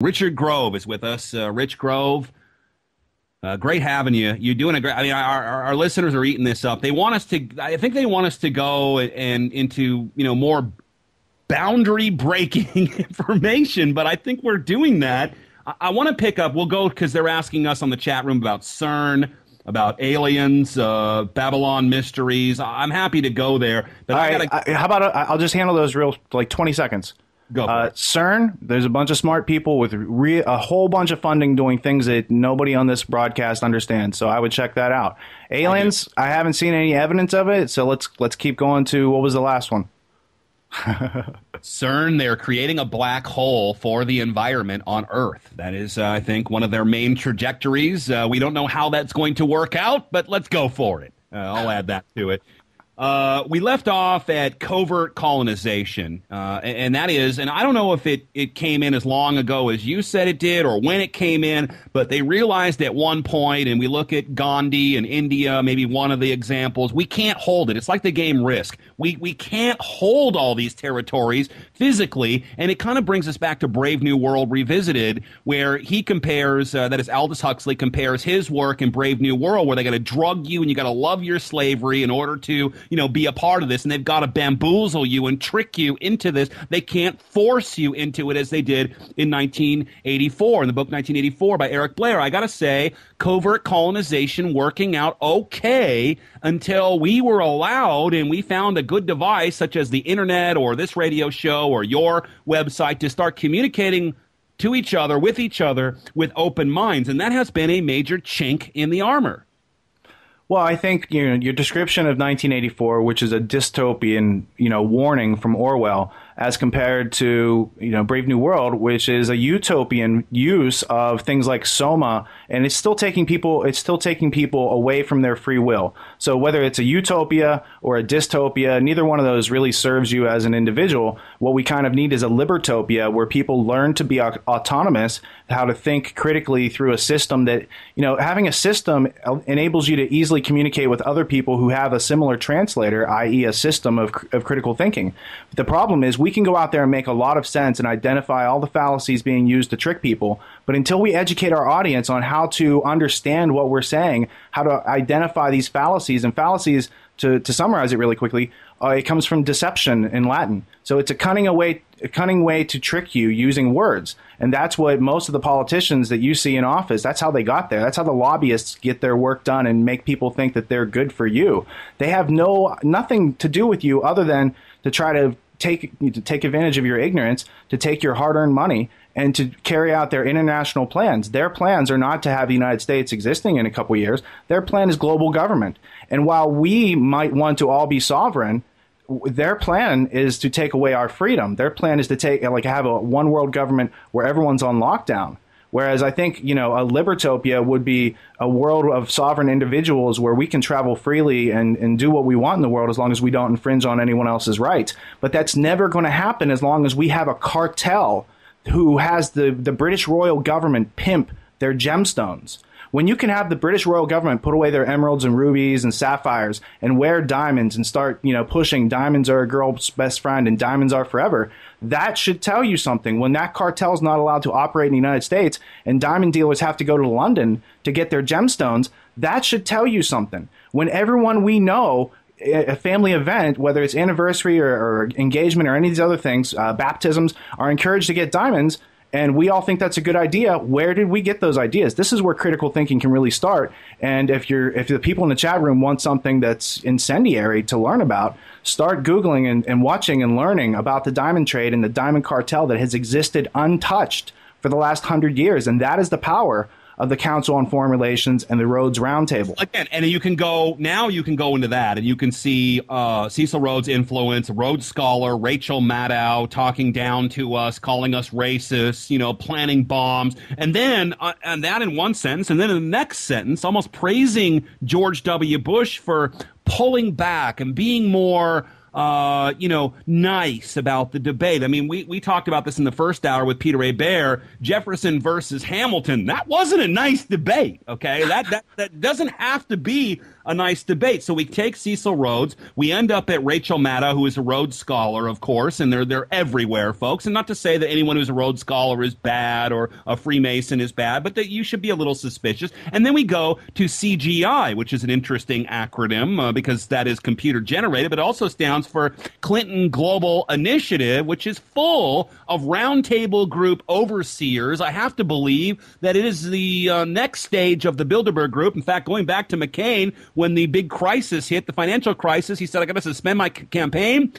Richard Grove is with us. Rich Grove, great having you. You're doing a great. I mean, our listeners are eating this up. They want us to. I think they want us to go and into more boundary breaking information. But I think we're doing that. I want to pick up. We'll go because they're asking us on the chat room about CERN, about aliens, Babylon mysteries. I'm happy to go there. But how about I'll just handle those real 20 seconds. Go for it. CERN, there's a bunch of smart people with a whole bunch of funding doing things that nobody on this broadcast understands. So I would check that out. Aliens, I haven't seen any evidence of it. So let's keep going to what was the last one? CERN, they're creating a black hole for the environment on Earth. That is, I think, one of their main trajectories. We don't know how that's going to work out, but let's go for it. I'll add that to it. We left off at covert colonization, and that is, and I don't know if it came in as long ago as you said it did or when it came in, but they realized at one point, and we look at Gandhi and India, maybe one of the examples, we can't hold it. It's like the game Risk. We can't hold all these territories physically, and it kind of brings us back to Brave New World Revisited, where he compares, that is Aldous Huxley compares his work in Brave New World, where they got to drug you and you got to love your slavery in order to be a part of this, and they've got to bamboozle you and trick you into this. They can't force you into it as they did in 1984, in the book 1984 by Eric Blair. I got to say, covert colonization working out okay until we were allowed and we found a good device such as the internet or this radio show or your website to start communicating to each other, with open minds, and that has been a major chink in the armor. Well, I think your description of 1984, which is a dystopian, warning from Orwell, as compared to Brave New World, which is a utopian use of things like soma, and it's still taking people away from their free will. So whether it's a utopia or a dystopia, neither one of those really serves you as an individual. What we kind of need is a libertopia, where people learn to be autonomous, how to think critically through a system that having a system enables you to easily communicate with other people who have a similar translator, i.e. a system of critical thinking. The problem is we can go out there and make a lot of sense and identify all the fallacies being used to trick people, but until we educate our audience on how to understand what we're saying, how to identify these fallacies, and fallacies, to summarize it really quickly, it comes from deception in Latin. So it's a cunning way to trick you using words. And that's what most of the politicians that you see in office, that's how they got there. That's how the lobbyists get their work done and make people think that they're good for you. They have nothing to do with you other than to try to take advantage of your ignorance, to take your hard-earned money, and to carry out their international plans. Their plans are not to have the United States existing in a couple of years. Their plan is global government. And while we might want to all be sovereign, their plan is to take away our freedom. Their plan is to have a one world government where everyone's on lockdown. Whereas I think, a libertopia would be a world of sovereign individuals where we can travel freely and do what we want in the world as long as we don't infringe on anyone else's rights. But that's never going to happen as long as we have a cartel who has the British royal government pimp their gemstones. When you can have the British royal government put away their emeralds and rubies and sapphires and wear diamonds and start, pushing diamonds are a girl's best friend and diamonds are forever, that should tell you something. When that cartel is not allowed to operate in the United States and diamond dealers have to go to London to get their gemstones, that should tell you something. When everyone we know, a family event, whether it's anniversary or engagement or any of these other things, baptisms, are encouraged to get diamonds, and we all think that's a good idea. Where did we get those ideas? This is where critical thinking can really start. And if the people in the chat room want something that's incendiary to learn about, start Googling and watching and learning about the diamond trade and the diamond cartel that has existed untouched for the last 100 years. And that is the power of the Council on Foreign Relations and the Rhodes Roundtable. Again, and you can go into that, and you can see Cecil Rhodes' influence, a Rhodes scholar, Rachel Maddow, talking down to us, calling us racist, planning bombs, and then and that in one sentence, and then in the next sentence, almost praising George W. Bush for pulling back and being more nice about the debate. I mean, we talked about this in the first hour with Peter A. Bear, Jefferson versus Hamilton. That wasn't a nice debate, okay? That doesn't have to be a nice debate. So we take Cecil Rhodes. We end up at Rachel Maddow, who is a Rhodes Scholar, of course, and they're everywhere, folks. And not to say that anyone who's a Rhodes Scholar is bad or a Freemason is bad, but that you should be a little suspicious. And then we go to CGI, which is an interesting acronym because that is computer generated, but it also stands for Clinton Global Initiative, which is full of roundtable group overseers. I have to believe that it is the next stage of the Bilderberg Group. In fact, going back to McCain, when the big crisis hit, the financial crisis, he said, I got to suspend my campaign.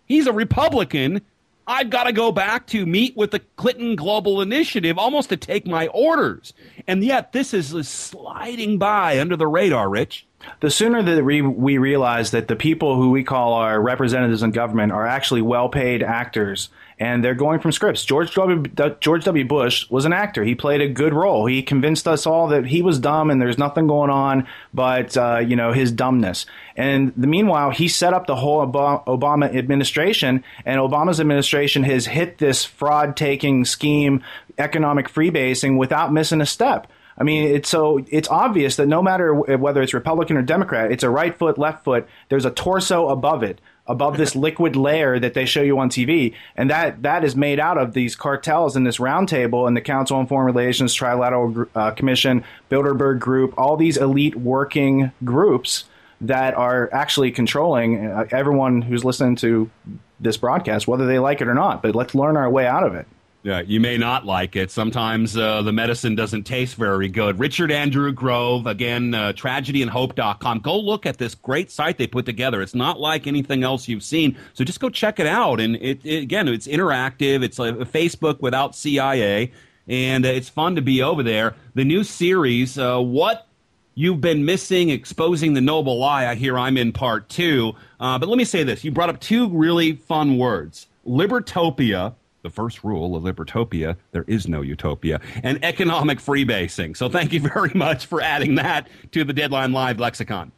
He's a Republican. I've got to go back to meet with the Clinton Global Initiative almost to take my orders. And yet this is sliding by under the radar, Rich. The sooner that we realize that the people who we call our representatives in government are actually well-paid actors, and they're going from scripts. George W. Bush was an actor. He played a good role. He convinced us all that he was dumb and there's nothing going on but his dumbness. And meanwhile, he set up the whole Obama administration, and Obama's administration has hit this fraud-taking scheme, economic freebasing, without missing a step. I mean, it's obvious that no matter whether it's Republican or Democrat, it's a right foot, left foot. There's a torso above it, above this liquid layer that they show you on TV. And that is made out of these cartels in this roundtable and the Council on Foreign Relations, Trilateral Commission, Bilderberg Group, all these elite working groups that are actually controlling everyone who's listening to this broadcast, whether they like it or not. But let's learn our way out of it. Yeah, you may not like it. Sometimes the medicine doesn't taste very good. Richard Andrew Grove, again, tragedyandhope.com. Go look at this great site they put together. It's not like anything else you've seen, so just go check it out. And again, it's interactive. It's a Facebook without CIA, and it's fun to be over there. The new series, What You've Been Missing, Exposing the Noble Lie. I hear I'm in part 2. But let me say this. You brought up 2 really fun words. Libertopia. The first rule of Libertopia, there is no utopia, and economic freebasing. So thank you very much for adding that to the Deadline Live lexicon.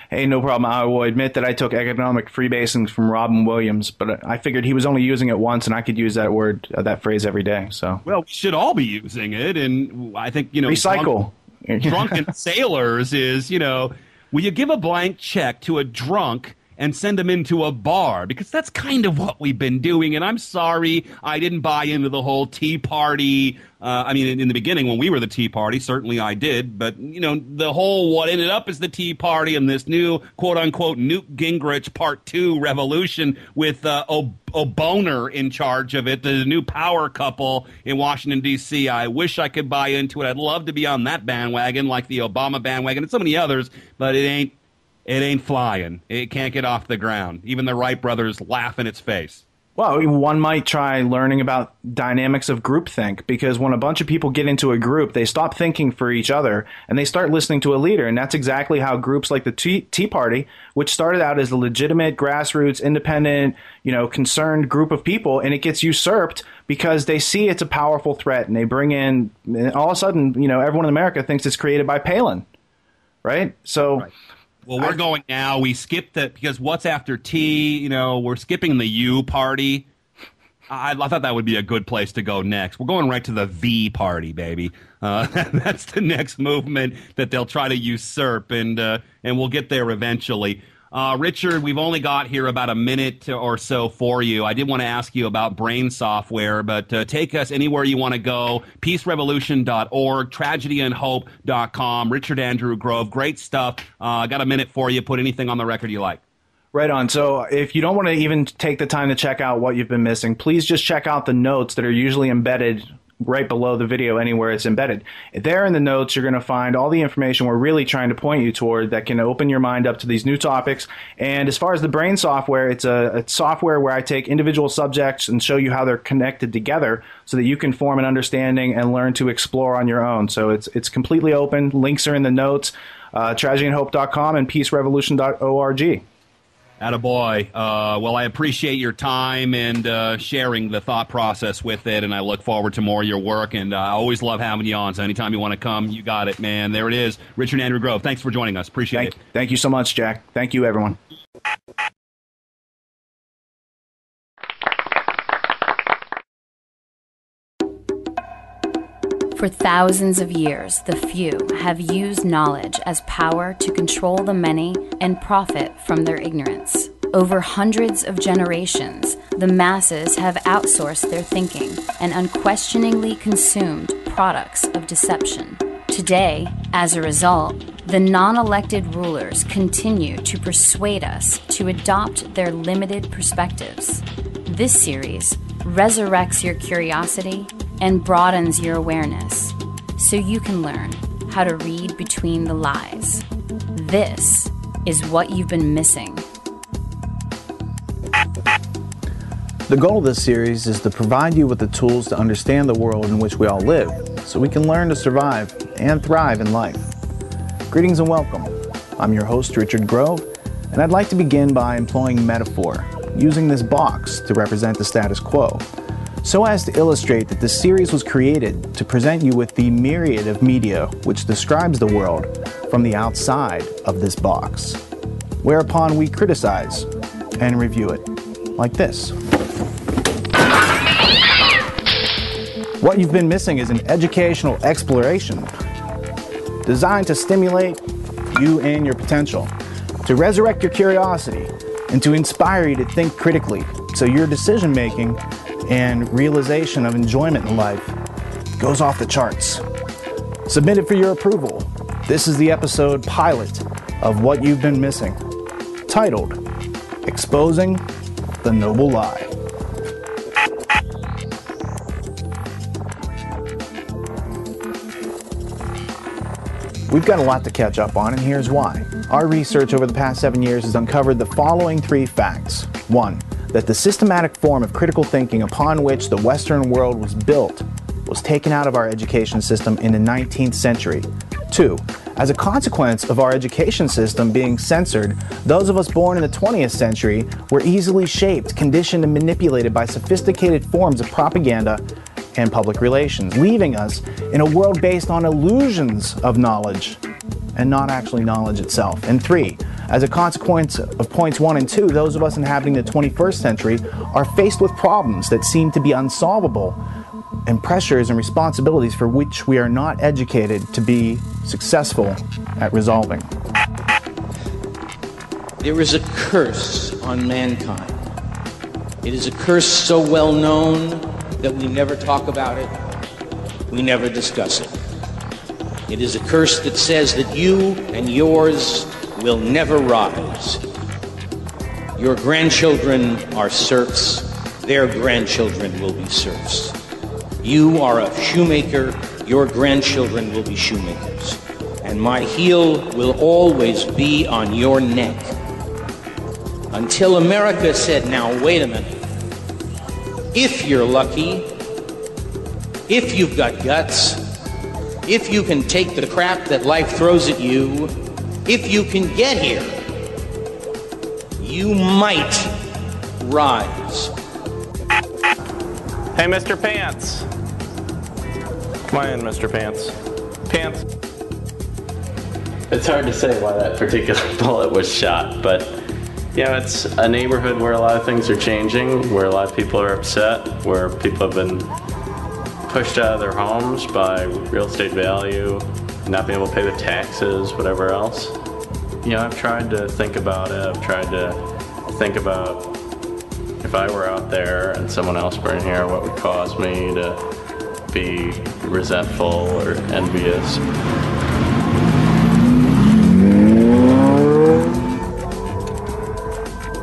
Hey, no problem. I will admit that I took economic freebasing from Robin Williams, but I figured he was only using it once, and I could use that word, that phrase every day. So, well, we should all be using it, and I think, recycle. Drunken sailors is, will you give a blank check to a drunk and send them into a bar? Because that's kind of what we've been doing. And I'm sorry I didn't buy into the whole Tea Party. In the beginning when we were the Tea Party, certainly I did. But, the whole what ended up as the Tea Party and this new, quote-unquote, Newt Gingrich Part 2 revolution with O'Boner in charge of it, the new power couple in Washington, D.C. I wish I could buy into it. I'd love to be on that bandwagon like the Obama bandwagon and so many others, but it ain't flying. It can't get off the ground. Even the Wright brothers laugh in its face. Well, one might try learning about dynamics of groupthink, because when a bunch of people get into a group, they stop thinking for each other and they start listening to a leader. And that's exactly how groups like the Tea Party, which started out as a legitimate, grassroots, independent, concerned group of people, and it gets usurped because they see it's a powerful threat, and they bring in, and all of a sudden, everyone in America thinks it's created by Palin, right? So. Right. Well, we're going now. We skipped that because what's after T? We're skipping the U party. I thought that would be a good place to go next. We're going right to the V party, baby. That's the next movement that they'll try to usurp, and we'll get there eventually. Richard, we've only got here about a minute or so for you. I did want to ask you about brain software, but take us anywhere you want to go. peacerevolution.org, tragedyandhope.com. Richard Andrew Grove, great stuff. I got a minute for you. Put anything on the record you like. Right on. So if you don't want to even take the time to check out what you've been missing, please just check out the notes that are usually embedded right below the video anywhere it's embedded. There in the notes, you're going to find all the information we're really trying to point you toward that can open your mind up to these new topics. And as far as the brain software, it's a software where I take individual subjects and show you how they're connected together so that you can form an understanding and learn to explore on your own. So it's completely open. Links are in the notes, tragedyandhope.com and peacerevolution.org. Attaboy. Well, I appreciate your time and sharing the thought process with it, and I look forward to more of your work, and I always love having you on, so anytime you want to come, you got it, man. There it is. Richard Andrew Grove, thanks for joining us. Appreciate it. Thank you so much, Jack. Thank you, everyone. For thousands of years, the few have used knowledge as power to control the many and profit from their ignorance. Over hundreds of generations, the masses have outsourced their thinking and unquestioningly consumed products of deception. Today, as a result, the non-elected rulers continue to persuade us to adopt their limited perspectives. This series resurrects your curiosity and broadens your awareness so you can learn how to read between the lies. This is what you've been missing. The goal of this series is to provide you with the tools to understand the world in which we all live, so we can learn to survive and thrive in life. Greetings and welcome. I'm your host, Richard Grove, and I'd like to begin by employing metaphor, using this box to represent the status quo, so as to illustrate that this series was created to present you with the myriad of media which describes the world from the outside of this box, whereupon we criticize and review it, like this. What you've been missing is an educational exploration designed to stimulate you and your potential, to resurrect your curiosity, and to inspire you to think critically so your decision-making and realization of enjoyment in life goes off the charts. Submitted for your approval, this is the episode pilot of What You've Been Missing, titled Exposing the Noble Lie. We've got a lot to catch up on, and here's why. Our research over the past 7 years has uncovered the following 3 facts. 1. That the systematic form of critical thinking upon which the Western world was built was taken out of our education system in the 19th century. 2. As a consequence of our education system being censored, those of us born in the 20th century were easily shaped, conditioned, and manipulated by sophisticated forms of propaganda and public relations, leaving us in a world based on illusions of knowledge and not actually knowledge itself. And 3, as a consequence of points 1 and 2, those of us inhabiting the 21st century are faced with problems that seem to be unsolvable and pressures and responsibilities for which we are not educated to be successful at resolving. There is a curse on mankind. It is a curse so well known that we never talk about it, we never discuss it. It is a curse that says that you and yours will never rise. Your grandchildren are serfs, their grandchildren will be serfs. You are a shoemaker, your grandchildren will be shoemakers. And my heel will always be on your neck. Until America said, now wait a minute. If you're lucky, if you've got guts, if you can take the crap that life throws at you, if you can get here, you might rise. Hey, Mr. Pants. Come on in, Mr. Pants. Pants. It's hard to say why that particular bullet was shot, but you know, it's a neighborhood where a lot of things are changing, where a lot of people are upset, where people have been pushed out of their homes by real estate value, not being able to pay the taxes, whatever else. You know, I've tried to think about it. I've tried to think about if I were out there and someone else were in here, what would cause me to be resentful or envious.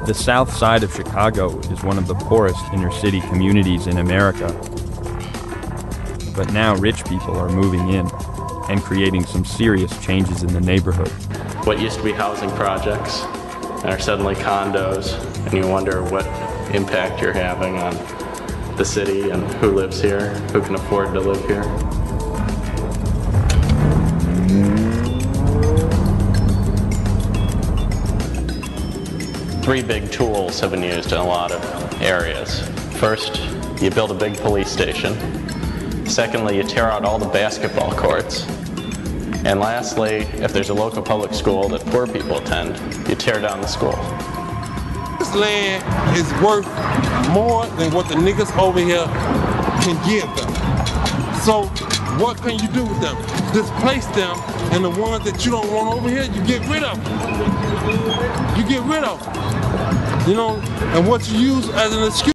The south side of Chicago is one of the poorest inner city communities in America. But now rich people are moving in and creating some serious changes in the neighborhood. What used to be housing projects are suddenly condos, and you wonder what impact you're having on the city and who lives here, who can afford to live here. Three big tools have been used in a lot of areas. First, you build a big police station. Secondly, you tear out all the basketball courts. And lastly, if there's a local public school that poor people attend, you tear down the school. This land is worth more than what the niggas over here can give them. So What can you do with them? Displace them, and the ones that you don't want over here, you get rid of. You get rid of. You know, and what you use as an excuse.